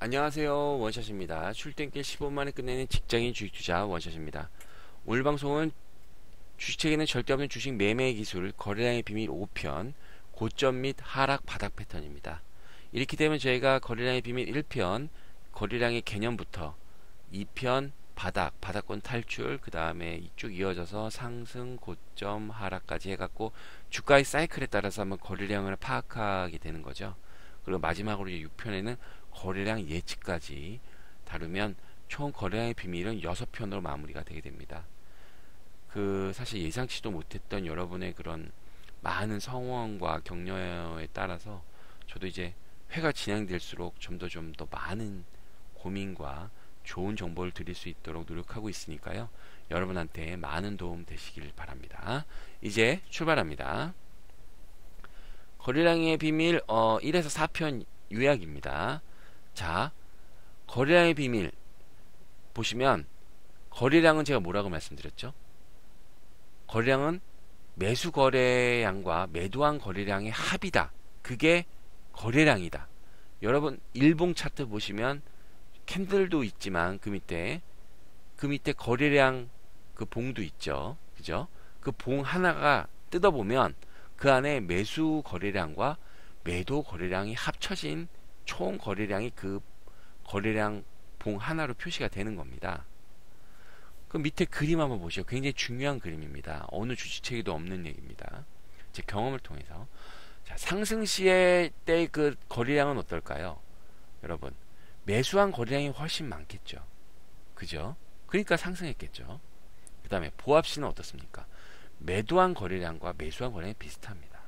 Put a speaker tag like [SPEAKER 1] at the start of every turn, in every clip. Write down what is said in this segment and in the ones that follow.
[SPEAKER 1] 안녕하세요, 원샷입니다. 출퇴길 15만에 끝내는 직장인 주식투자 원샷입니다. 오늘 방송은 주식책에는 절대 없는 주식 매매 기술 거래량의 비밀 5편 고점 및 하락 바닥 패턴입니다. 이렇게 되면 저희가 거래량의 비밀 1편 거래량의 개념부터 2편 바닥권 탈출, 그 다음에 이쪽 이어져서 상승 고점 하락까지 해갖고 주가의 사이클에 따라서 한번 거래량을 파악하게 되는 거죠. 그리고 마지막으로 6편에는 거래량 예측까지 다루면 총 거래량의 비밀은 6편으로 마무리가 되게 됩니다. 사실 예상치도 못했던 여러분의 그런 많은 성원과 격려에 따라서 저도 이제 회가 진행될수록 좀 더 많은 고민과 좋은 정보를 드릴 수 있도록 노력하고 있으니까요. 여러분한테 많은 도움 되시길 바랍니다. 이제 출발합니다. 거래량의 비밀 1에서 4편 요약입니다. 자, 거래량의 비밀 보시면 거래량은 제가 뭐라고 말씀드렸죠? 거래량은 매수 거래량과 매도한 거래량의 합이다. 그게 거래량이다. 여러분 일봉 차트 보시면 캔들도 있지만 그 밑에 거래량 그 봉도 있죠. 그죠? 그 봉 하나가 뜯어보면 그 안에 매수 거래량과 매도 거래량이 합쳐진 총 거래량이 그 거래량 봉 하나로 표시가 되는 겁니다. 그 밑에 그림 한번 보시죠. 굉장히 중요한 그림입니다. 어느 주식책에도 없는 얘기입니다. 제 경험을 통해서. 자, 상승 시에 때 그 거래량은 어떨까요? 여러분, 매수한 거래량이 훨씬 많겠죠. 그죠? 그러니까 상승했겠죠. 그 다음에 보합 시는 어떻습니까? 매도한 거래량과 매수한 거래량이 비슷합니다.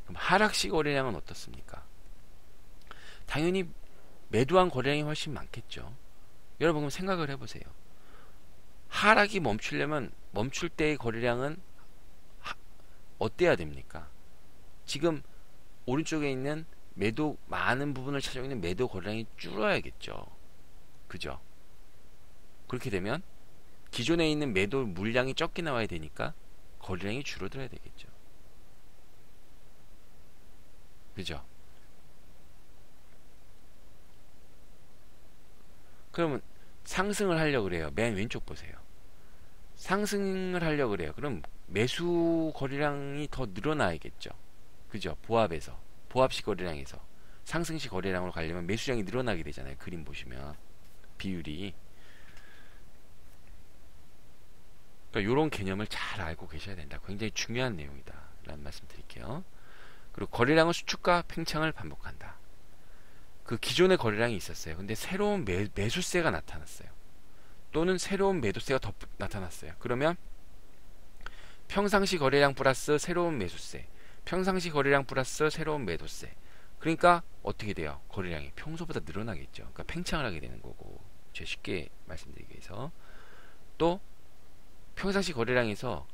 [SPEAKER 1] 그럼 하락 시 거래량은 어떻습니까? 당연히 매도한 거래량이 훨씬 많겠죠. 여러분 그럼 생각을 해보세요. 하락이 멈추려면 멈출 때의 거래량은 어때야 됩니까? 지금 오른쪽에 있는 매도 많은 부분을 차지하고 있는 매도 거래량이 줄어야겠죠. 그죠? 그렇게 되면 기존에 있는 매도 물량이 적게 나와야 되니까 거래량이 줄어들어야 되겠죠. 그죠? 그러면 상승을 하려고 그래요. 맨 왼쪽 보세요. 상승을 하려고 그래요. 그럼 매수 거래량이 더 늘어나야겠죠. 그죠? 보합식 거래량에서 상승시 거래량으로 가려면 매수량이 늘어나게 되잖아요. 그림 보시면 비율이. 그러니까 이런 개념을 잘 알고 계셔야 된다. 굉장히 중요한 내용이다 라는 말씀 드릴게요. 그리고 거래량은 수축과 팽창을 반복한다. 그 기존의 거래량이 있었어요. 근데 새로운 매수세가 나타났어요. 또는 새로운 매도세가 더 나타났어요. 그러면 평상시 거래량 플러스 새로운 매수세, 평상시 거래량 플러스 새로운 매도세. 그러니까 어떻게 돼요? 거래량이 평소보다 늘어나겠죠. 그러니까 팽창을 하게 되는 거고. 제가 쉽게 말씀드리기 위해서. 또 평상시 거래량에서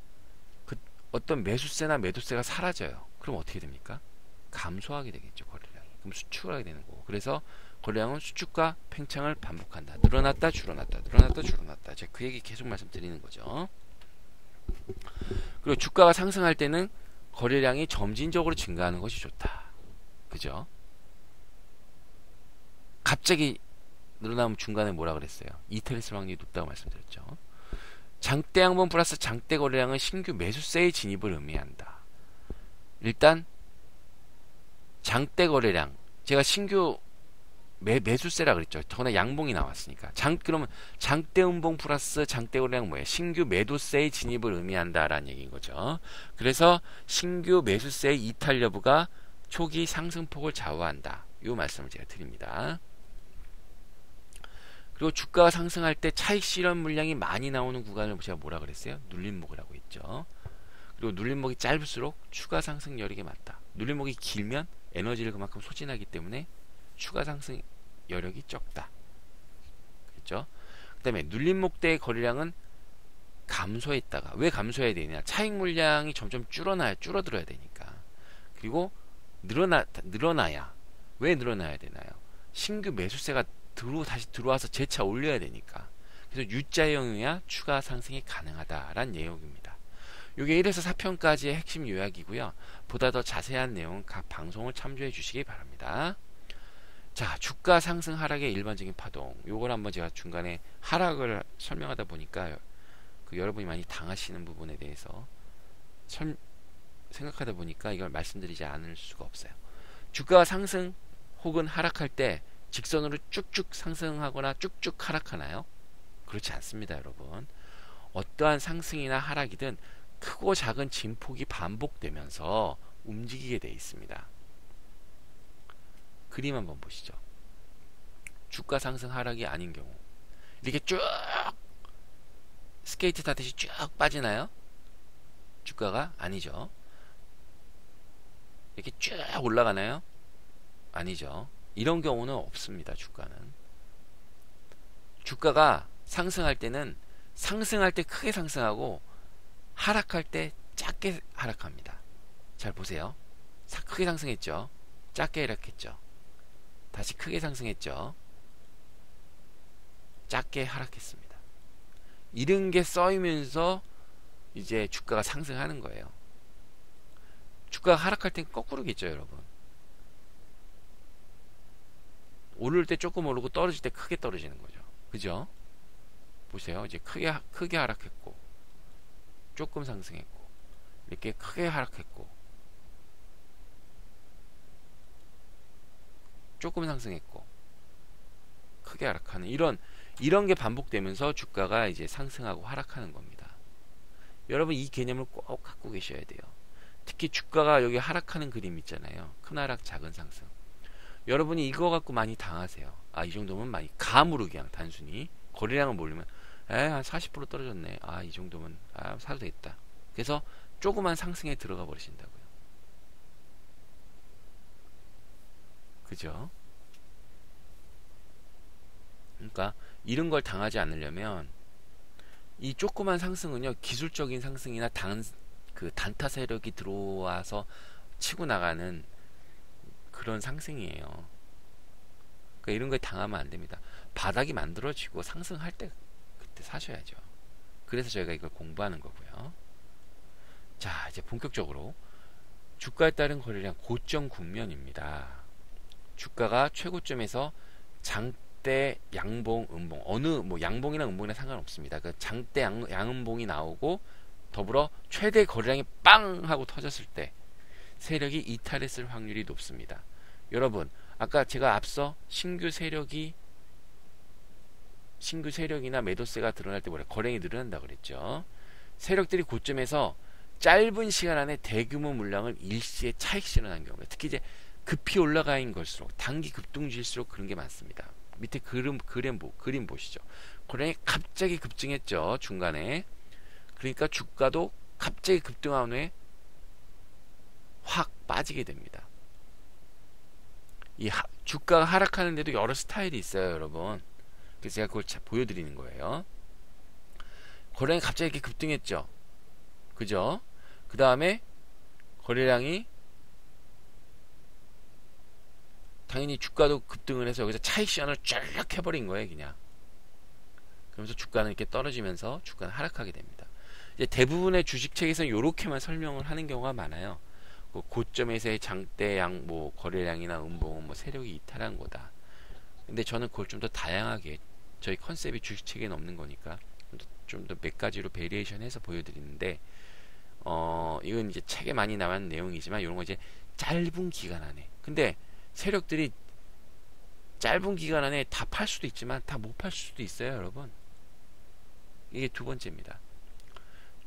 [SPEAKER 1] 그 어떤 매수세나 매도세가 사라져요. 그럼 어떻게 됩니까? 감소하게 되겠죠. 거래량이. 그럼 수축을 하게 되는 거고. 그래서 거래량은 수축과 팽창을 반복한다. 늘어났다 줄어났다 늘어났다 줄어났다. 제가 그 얘기 계속 말씀드리는 거죠. 그리고 주가가 상승할 때는 거래량이 점진적으로 증가하는 것이 좋다. 그죠? 갑자기 늘어나면 중간에 뭐라 그랬어요? 이탈 했을 확률이 높다고 말씀드렸죠. 장대 양분 플러스 장대 거래량은 신규 매수세의 진입을 의미한다. 일단 장대 거래량, 제가 신규 매수세라 그랬죠. 더구나 양봉이 나왔으니까. 그러면 장대 음봉 플러스 장대 거래량 뭐예요? 신규 매도세의 진입을 의미한다라는 얘기인 거죠. 그래서 신규 매수세의 이탈 여부가 초기 상승폭을 좌우한다. 이 말씀을 제가 드립니다. 그리고 주가가 상승할 때 차익 실현 물량이 많이 나오는 구간을 제가 뭐라 그랬어요? 눌림목이라고 했죠. 그리고 눌림목이 짧을수록 추가 상승 여력이 많다. 눌림목이 길면 에너지를 그만큼 소진하기 때문에 추가 상승 여력이 적다. 그렇죠? 그 다음에 눌림목대의 거래량은 감소했다가, 왜 감소해야 되냐? 차익 물량이 점점 줄어들어야 되니까. 그리고 늘어나야, 왜 늘어나야 되나요? 신규 매수세가 다시 들어와서 재차 올려야 되니까. 그래서 U자형이야 추가 상승이 가능하다라는 내용입니다. 이게 1에서 4편까지의 핵심 요약이고요. 보다 더 자세한 내용은 각 방송을 참조해 주시기 바랍니다. 자, 주가 상승 하락의 일반적인 파동. 요걸 한번 제가 중간에 하락을 설명하다 보니까 여러분이 많이 당하시는 부분에 대해서 생각하다 보니까 이걸 말씀드리지 않을 수가 없어요. 주가가 상승 혹은 하락할 때 직선으로 쭉쭉 상승하거나 쭉쭉 하락하나요? 그렇지 않습니다, 여러분. 어떠한 상승이나 하락이든 크고 작은 진폭이 반복되면서 움직이게 되어 있습니다. 그림 한번 보시죠. 주가 상승 하락이 아닌 경우 이렇게 쭉 스케이트 타듯이 쭉 빠지나요? 주가가 아니죠. 이렇게 쭉 올라가나요? 아니죠. 이런 경우는 없습니다. 주가가 상승할 때는 상승할 때 크게 상승하고 하락할 때 작게 하락합니다. 잘 보세요. 크게 상승했죠. 작게 하락했죠. 다시 크게 상승했죠. 작게 하락했습니다. 이런 게 써이면서 이제 주가가 상승하는 거예요. 주가가 하락할 땐 거꾸로겠죠, 여러분. 오를 때 조금 오르고 떨어질 때 크게 떨어지는 거죠. 그죠? 보세요. 이제 크게 하락했고, 조금 상승했고, 이렇게 크게 하락했고, 조금 상승했고, 크게 하락하는 이런 게 반복되면서 주가가 이제 상승하고 하락하는 겁니다. 여러분 이 개념을 꼭 갖고 계셔야 돼요. 특히 주가가 여기 하락하는 그림 있잖아요. 큰 하락, 작은 상승. 여러분이 이거 갖고 많이 당하세요. 이 정도면 많이 감으로 그냥 단순히 거래량을 몰리면 한 40% 떨어졌네. 이 정도면 사도 되겠다. 그래서 조그만 상승에 들어가 버리신다고요. 그죠? 그러니까 이런 걸 당하지 않으려면 이 조그만 상승은요, 기술적인 상승이나 단타 세력이 들어와서 치고 나가는 그런 상승이에요. 그러니까 이런 걸 당하면 안 됩니다. 바닥이 만들어지고 상승할 때 그때 사셔야죠. 그래서 저희가 이걸 공부하는 거고요. 자, 이제 본격적으로 주가에 따른 거래량 고점 국면입니다. 주가가 최고점에서 장대 양봉, 음봉, 양봉이나 음봉이나 상관없습니다. 그 장대 양음봉이 나오고 더불어 최대 거래량이 빵 하고 터졌을 때 세력이 이탈했을 확률이 높습니다. 여러분, 아까 제가 앞서 신규 세력이나 매도세가 드러날 때 거래량이 늘어난다 그랬죠. 세력들이 고점에서 짧은 시간 안에 대규모 물량을 일시에 차익 실현한 경우에, 특히 이제 급히 올라가인 걸수록 단기 급등주일수록 그런 게 많습니다. 밑에 그림 보시죠. 거래량이 갑자기 급증했죠, 중간에. 그러니까 주가도 갑자기 급등한 후에 확 빠지게 됩니다. 주가가 하락하는데도 여러 스타일이 있어요, 여러분. 그래서 제가 그걸 보여드리는 거예요. 거래량이 갑자기 이렇게 급등했죠. 그죠? 그 다음에 거래량이 당연히 주가도 급등을 해서 여기서 차익 시간을 쫙 해버린 거예요, 그냥. 그러면서 주가는 이렇게 떨어지면서 주가는 하락하게 됩니다. 이제 대부분의 주식책에서는 이렇게만 설명을 하는 경우가 많아요. 고점에서의 장대 거래량이나 음봉은 세력이 이탈한 거다. 근데 저는 그걸 좀 더 다양하게, 저희 컨셉이 주식책에는 없는 거니까 좀 더 몇 가지로 베리에이션 해서 보여드리는데, 이건 이제 책에 많이 나온 내용이지만 이런 거 이제 짧은 기간 안에, 근데 세력들이 짧은 기간 안에 다 팔 수도 있지만 다 못 팔 수도 있어요, 여러분. 이게 두 번째입니다.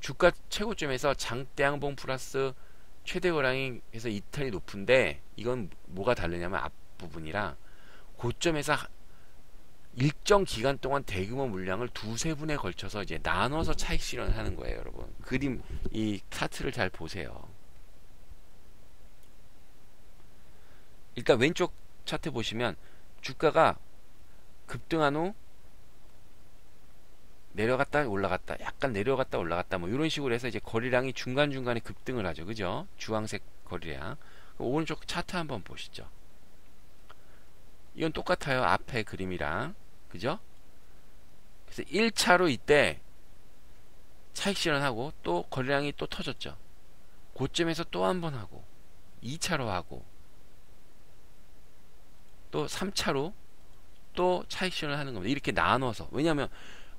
[SPEAKER 1] 주가 최고점에서 장대양봉 플러스 최대 거래량이 해서 이탈이 높은데, 이건 뭐가 다르냐면 앞부분이랑 고점에서 일정 기간 동안 대규모 물량을 두세 분에 걸쳐서 이제 나눠서 차익 실현하는 거예요, 여러분. 이 차트를 잘 보세요. 일단 왼쪽 차트 보시면 주가가 급등한 후 내려갔다 올라갔다, 약간 내려갔다 올라갔다, 이런 식으로 해서 이제 거래량이 중간중간에 급등을 하죠. 그죠? 주황색 거래량. 오른쪽 차트 한번 보시죠. 이건 똑같아요, 앞에 그림이랑. 그죠? 그래서 1차로 이때 차익 실현하고 또 거래량이 또 터졌죠. 고점에서 또 한 번 하고 2차로 하고 또 3차로 또 차익 실현을 하는 겁니다. 이렇게 나눠서. 왜냐하면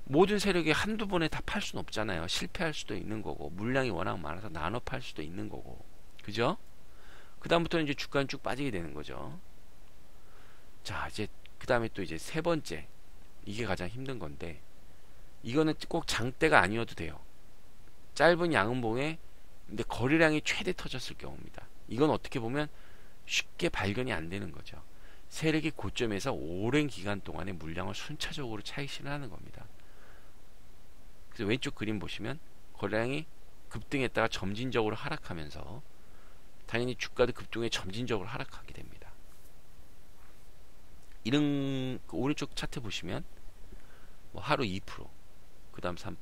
[SPEAKER 1] 모든 세력이 한두 번에 다 팔 수는 없잖아요. 실패할 수도 있는 거고, 물량이 워낙 많아서 나눠 팔 수도 있는 거고, 그죠? 그 다음부터는 이제 주가는 쭉 빠지게 되는 거죠. 자, 이제 그 다음에 또 이제 세 번째, 이게 가장 힘든 건데, 이거는 꼭 장대가 아니어도 돼요. 짧은 양음봉에 근데 거래량이 최대 터졌을 경우입니다. 이건 어떻게 보면 쉽게 발견이 안 되는 거죠. 세력이 고점에서 오랜 기간 동안에 물량을 순차적으로 차익 실현하는 겁니다. 그래서 왼쪽 그림 보시면 거래량이 급등했다가 점진적으로 하락하면서 당연히 주가도 급등에 점진적으로 하락하게 됩니다. 이런 오른쪽 차트 보시면 뭐 하루 2%, 그 다음 3%,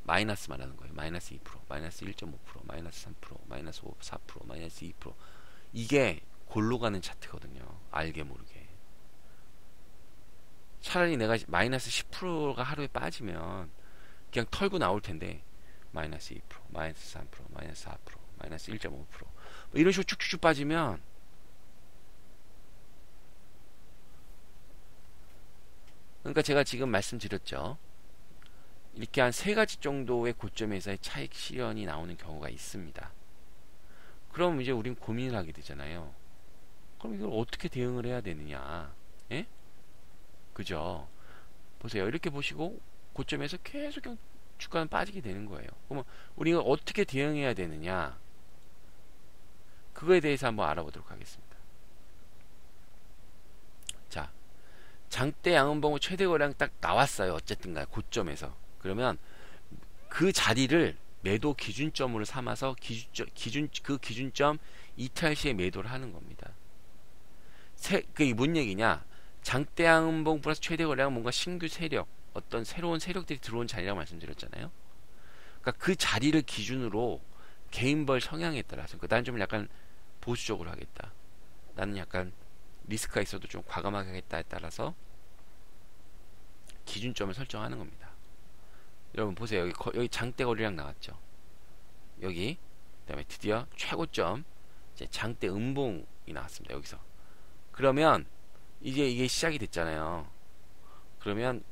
[SPEAKER 1] 마이너스 말하는 거예요. 마이너스 2%, 마이너스 1.5%, 마이너스 3%, 마이너스 4%, 마이너스 2%. 이게 골로 가는 차트거든요. 알게 모르게. 차라리 내가 마이너스 10%가 하루에 빠지면 그냥 털고 나올 텐데 마이너스 2%, 마이너스 3%, 마이너스 4%, 마이너스 1.5%, 뭐 이런 식으로 쭉쭉쭉 빠지면 그러니까 제가 지금 말씀드렸죠. 이렇게 한 세 가지 정도의 고점에서의 차익 실현이 나오는 경우가 있습니다. 그럼 이제 우린 고민을 하게 되잖아요. 그럼 이걸 어떻게 대응을 해야 되느냐? 예? 그죠? 보세요. 이렇게 보시고 고점에서 계속 주가는 빠지게 되는 거예요. 그러면 우리가 어떻게 대응해야 되느냐? 그거에 대해서 한번 알아보도록 하겠습니다. 자, 장대 양음봉의 최대 거래량 딱 나왔어요. 어쨌든 간에 고점에서. 그러면 그 자리를 매도 기준점으로 삼아서 그 기준점 이탈 시에 매도를 하는 겁니다. 그게 뭔 얘기냐? 장대 양음봉 플러스 최대 거래량은 뭔가 신규 세력, 어떤 새로운 세력들이 들어온 자리라고 말씀드렸잖아요. 그러니까 그 자리를 기준으로 개인벌 성향에 따라서, 나는 좀 약간 보수적으로 하겠다, 나는 약간 리스크가 있어도 좀 과감하게 하겠다에 따라서 기준점을 설정하는 겁니다. 여러분 보세요. 여기 장대 거래량 나왔죠. 여기 그다음에 드디어 최고점 이제 장대 음봉이 나왔습니다. 여기서. 그러면 이제 이게 시작이 됐잖아요. 그러면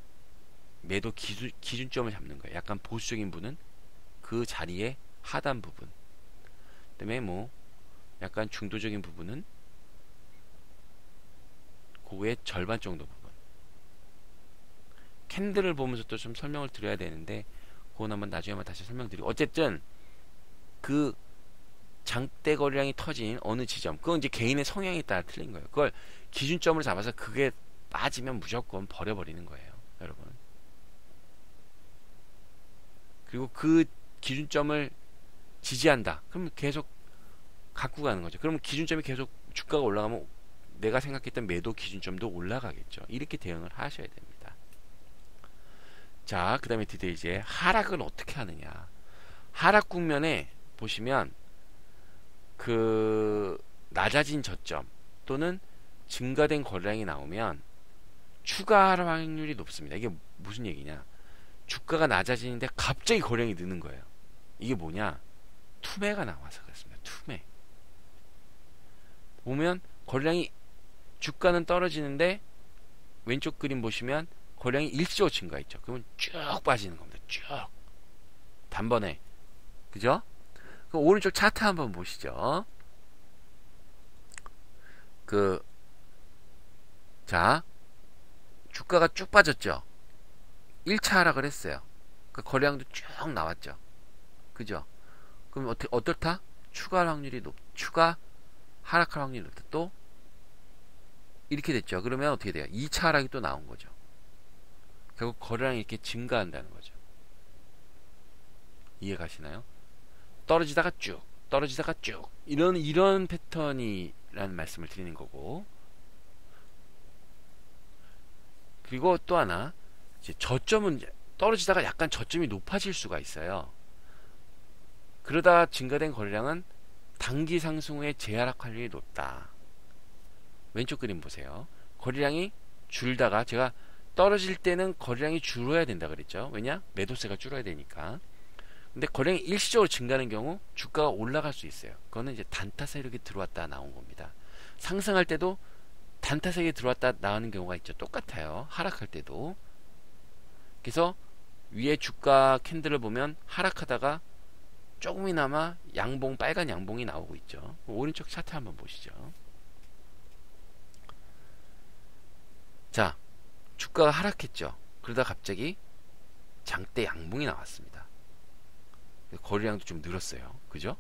[SPEAKER 1] 매도 기준점을 잡는 거예요. 약간 보수적인 분은 그 자리의 하단 부분, 그다음에 뭐 약간 중도적인 부분은 그의 절반 정도 부분. 캔들을 보면서 또 좀 설명을 드려야 되는데 그건 한번 나중에 한번 다시 설명드리고, 어쨌든 그 장대 거래량이 터진 어느 지점, 그건 이제 개인의 성향에 따라 틀린 거예요. 그걸 기준점으로 잡아서 그게 빠지면 무조건 버려버리는 거예요, 여러분. 그리고 그 기준점을 지지한다. 그러면 계속 갖고 가는 거죠. 그러면 기준점이 계속 주가가 올라가면 내가 생각했던 매도 기준점도 올라가겠죠. 이렇게 대응을 하셔야 됩니다. 자, 그 다음에 드디어 이제 하락은 어떻게 하느냐. 하락 국면에 보시면 그 낮아진 저점 또는 증가된 거래량이 나오면 추가 하락 확률이 높습니다. 이게 무슨 얘기냐? 주가가 낮아지는데 갑자기 거래량이 느는 거예요. 이게 뭐냐? 투매가 나와서 그렇습니다. 투매. 보면 거래량이, 주가는 떨어지는데 왼쪽 그림 보시면 거래량이 일시적으로 증가했죠. 그러면 쭉 빠지는 겁니다. 쭉 단번에. 그죠? 그 오른쪽 차트 한번 보시죠. 자, 주가가 쭉 빠졌죠. 1차 하락을 했어요. 그 거래량도 쭉 나왔죠. 그죠? 그럼 어떻다? 추가 하락할 확률이 높다. 또 이렇게 됐죠. 그러면 어떻게 돼요? 2차 하락이 또 나온 거죠. 결국 거래량이 이렇게 증가한다는 거죠. 이해 가시나요? 떨어지다가 쭉, 떨어지다가 쭉, 이런 패턴이라는 말씀을 드리는 거고, 그리고 또 하나, 이제 저점은 떨어지다가 약간 저점이 높아질 수가 있어요. 그러다 증가된 거래량은 단기 상승 후에 재하락 확률이 높다. 왼쪽 그림 보세요. 거래량이 줄다가, 제가 떨어질 때는 거래량이 줄어야 된다 그랬죠. 왜냐? 매도세가 줄어야 되니까. 근데 거래량이 일시적으로 증가하는 경우 주가가 올라갈 수 있어요. 그거는 이제 단타 세력이 들어왔다 나온 겁니다. 상승할 때도 단타색이 들어왔다 나가는 경우가 있죠. 똑같아요. 하락할 때도. 그래서 위에 주가 캔들을 보면 하락하다가 조금이나마 양봉, 빨간 양봉이 나오고 있죠. 오른쪽 차트 한번 보시죠. 자, 주가가 하락했죠. 그러다 갑자기 장대 양봉이 나왔습니다. 거래량도 좀 늘었어요. 그죠?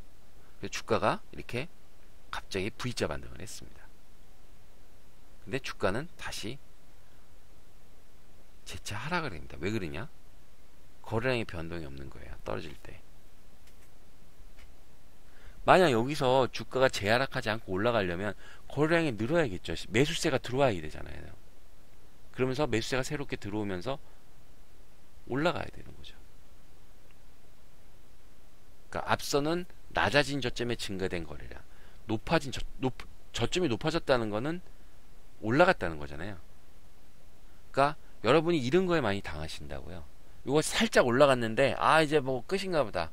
[SPEAKER 1] 그래서 주가가 이렇게 갑자기 V자 반등을 했습니다. 근데 주가는 다시 재차 하락을 합니다. 왜 그러냐? 거래량의 변동이 없는 거예요. 떨어질 때. 만약 여기서 주가가 재하락하지 않고 올라가려면 거래량이 늘어야겠죠. 매수세가 들어와야 되잖아요. 그러면서 매수세가 새롭게 들어오면서 올라가야 되는 거죠. 그러니까 앞서는 낮아진 저점에 증가된 거래량, 높아진 저점이 높아졌다는 거는 올라갔다는 거잖아요. 그러니까 여러분이 이런 거에 많이 당하신다고요. 이거 살짝 올라갔는데 이제 뭐 끝인가 보다,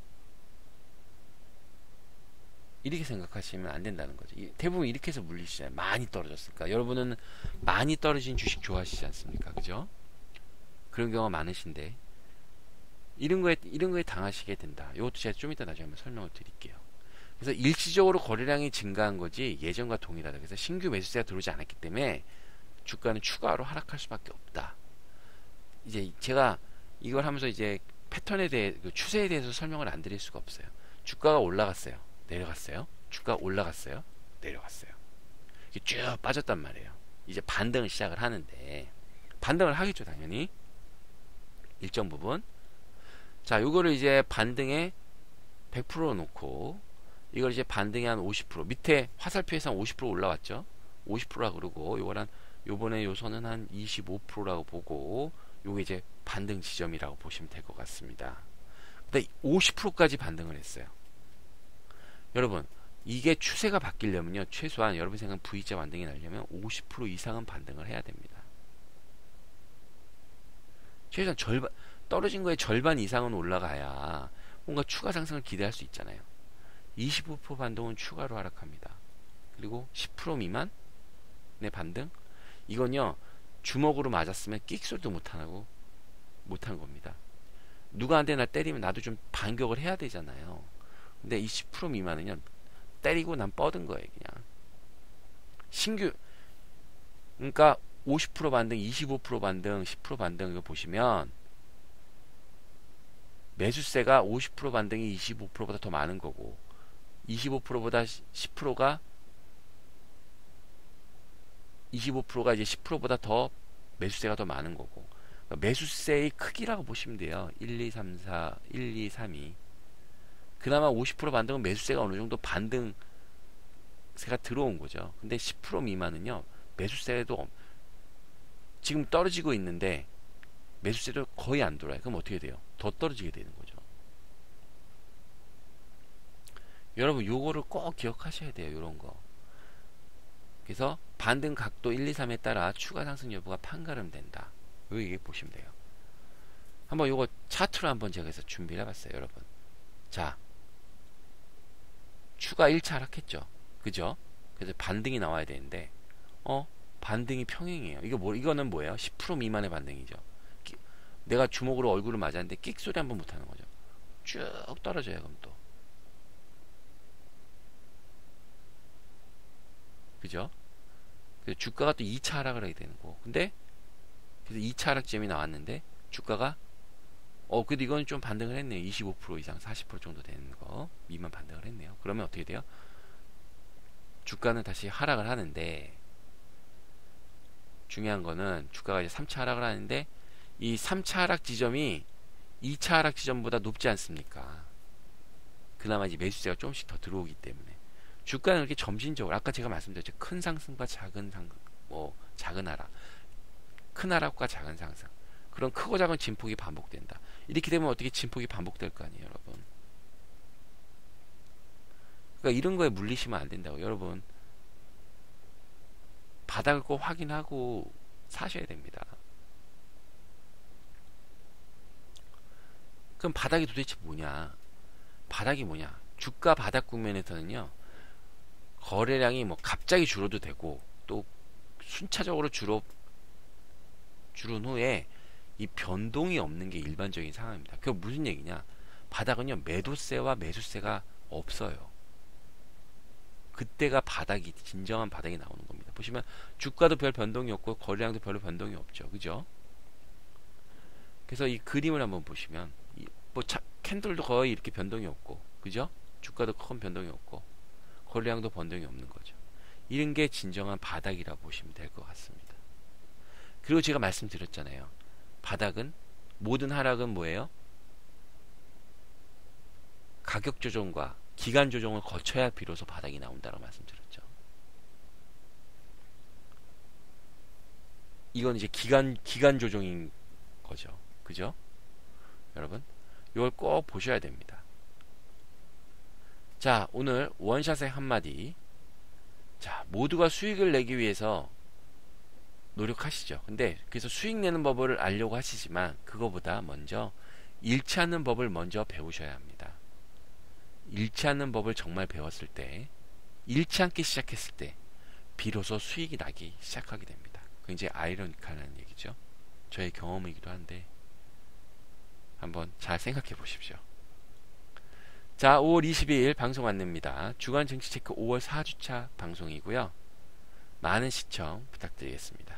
[SPEAKER 1] 이렇게 생각하시면 안 된다는 거죠. 대부분 이렇게 해서 물리시잖아요. 많이 떨어졌으니까. 여러분은 많이 떨어진 주식 좋아하시지 않습니까? 그죠? 그런 경우가 많으신데 이런 거에 당하시게 된다. 이것도 제가 좀 이따 나중에 한번 설명을 드릴게요. 그래서 일시적으로 거래량이 증가한 거지 예전과 동일하다. 그래서 신규 매수세가 들어오지 않았기 때문에 주가는 추가로 하락할 수밖에 없다. 이제 제가 이걸 하면서 이제 패턴에 대해, 그 추세에 대해서 설명을 안 드릴 수가 없어요. 주가가 올라갔어요. 내려갔어요. 주가 올라갔어요. 내려갔어요. 이게 쭉 빠졌단 말이에요. 이제 반등을 시작을 하는데, 반등을 하겠죠, 당연히. 일정 부분. 자, 요거를 이제 반등에 100% 놓고, 이걸 이제 반등에 한 50%, 밑에 화살표에서 한 50% 올라왔죠. 50%라 그러고, 요번에 요 선은 한 25%라고 보고, 요게 이제 반등 지점이라고 보시면 될 것 같습니다. 근데 50%까지 반등을 했어요. 여러분, 이게 추세가 바뀌려면요, 최소한 여러분 생각하는 V자 반등이 나려면 50% 이상은 반등을 해야 됩니다. 최소한 떨어진 거의 절반 이상은 올라가야 뭔가 추가 상승을 기대할 수 있잖아요. 25% 반등은 추가로 하락합니다. 그리고 10% 미만의 반등? 이건요, 주먹으로 맞았으면 끽소리도 못하는 겁니다. 누구한테 나 때리면 나도 좀 반격을 해야 되잖아요. 근데 이 10% 미만은요, 때리고 난 뻗은 거예요, 그냥. 그러니까 50% 반등, 25% 반등, 10% 반등 이거 보시면 매수세가 50% 반등이 25%보다 더 많은 거고, 25%보다 10%가 25%가 이제 10%보다 더 매수세가 더 많은 거고, 그러니까 매수세의 크기라고 보시면 돼요. 1, 2, 3, 4, 1, 2, 3, 2. 그나마 50% 반등은 매수세가 어느 정도 반등세가 들어온 거죠. 근데 10% 미만은요, 매수세도 지금 떨어지고 있는데 매수세도 거의 안 돌아요. 그럼 어떻게 돼요? 더 떨어지게 되는 거죠. 여러분, 요거를 꼭 기억하셔야 돼요. 요런 거. 그래서 반등 각도 1, 2, 3에 따라 추가 상승 여부가 판가름된다. 요 얘기 보시면 돼요. 한번 요거 차트로 한번 제가 해서 준비를 해봤어요, 여러분. 자, 추가 1차 하락했죠. 그죠? 그래서 반등이 나와야 되는데, 반등이 평행이에요. 이거는 뭐예요? 10% 미만의 반등이죠. 내가 주먹으로 얼굴을 맞았는데 끽소리 한번 못하는 거죠. 쭉 떨어져요, 그럼 또. 그죠? 그래서 주가가 또 2차 하락을 하게 되는 거. 근데, 그래서 2차 하락점이 나왔는데, 주가가, 그래도 이건 좀 반등을 했네요. 25% 이상, 40% 정도 되는 거. 미만 반등을 했네요. 그러면 어떻게 돼요? 주가는 다시 하락을 하는데, 중요한 거는 주가가 이제 3차 하락을 하는데, 이 3차 하락 지점이 2차 하락 지점보다 높지 않습니까? 그나마 이제 매수세가 조금씩 더 들어오기 때문에. 주가는 이렇게 점진적으로, 아까 제가 말씀드렸죠. 큰 상승과 작은 작은 하락. 큰 하락과 작은 상승. 그런 크고 작은 진폭이 반복된다. 이렇게 되면 어떻게 진폭이 반복될 거 아니에요, 여러분. 그러니까 이런 거에 물리시면 안 된다고, 여러분. 바닥을 꼭 확인하고 사셔야 됩니다. 그럼 바닥이 도대체 뭐냐? 바닥이 뭐냐? 주가 바닥 국면에서는요, 거래량이 뭐 갑자기 줄어도 되고, 또 순차적으로 주른 후에 이 변동이 없는 게 일반적인 상황입니다. 그게 무슨 얘기냐? 바닥은요, 매도세와 매수세가 없어요. 그때가 바닥이, 진정한 바닥이 나오는 겁니다. 보시면 주가도 별 변동이 없고 거래량도 별로 변동이 없죠. 그죠? 그래서 이 그림을 한번 보시면 캔들도 거의 이렇게 변동이 없고, 그죠? 주가도 큰 변동이 없고 거래량도 변동이 없는 거죠. 이런 게 진정한 바닥이라고 보시면 될 것 같습니다. 그리고 제가 말씀드렸잖아요. 바닥은, 모든 하락은 뭐예요? 가격 조정과 기간 조정을 거쳐야 비로소 바닥이 나온다고 말씀드렸죠. 이건 이제 기간 조정인 거죠. 그죠? 여러분, 이걸 꼭 보셔야 됩니다. 자, 오늘 원샷의 한마디. 자, 모두가 수익을 내기 위해서 노력하시죠. 근데 그래서 수익 내는 법을 알려고 하시지만 그거보다 먼저 잃지 않는 법을 먼저 배우셔야 합니다. 잃지 않는 법을 정말 배웠을 때, 잃지 않기 시작했을 때 비로소 수익이 나기 시작하게 됩니다. 굉장히 아이러니컬한 얘기죠. 저의 경험이기도 한데 한번 잘 생각해 보십시오. 자, 5월 22일 방송 안내입니다. 주간 증시체크 5월 4주차 방송이고요. 많은 시청 부탁드리겠습니다.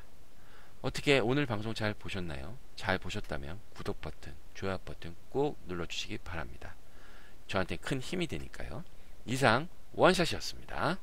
[SPEAKER 1] 어떻게 오늘 방송 잘 보셨나요? 잘 보셨다면 구독 버튼, 좋아요 버튼 꼭 눌러주시기 바랍니다. 저한테 큰 힘이 되니까요. 이상 원샷이었습니다.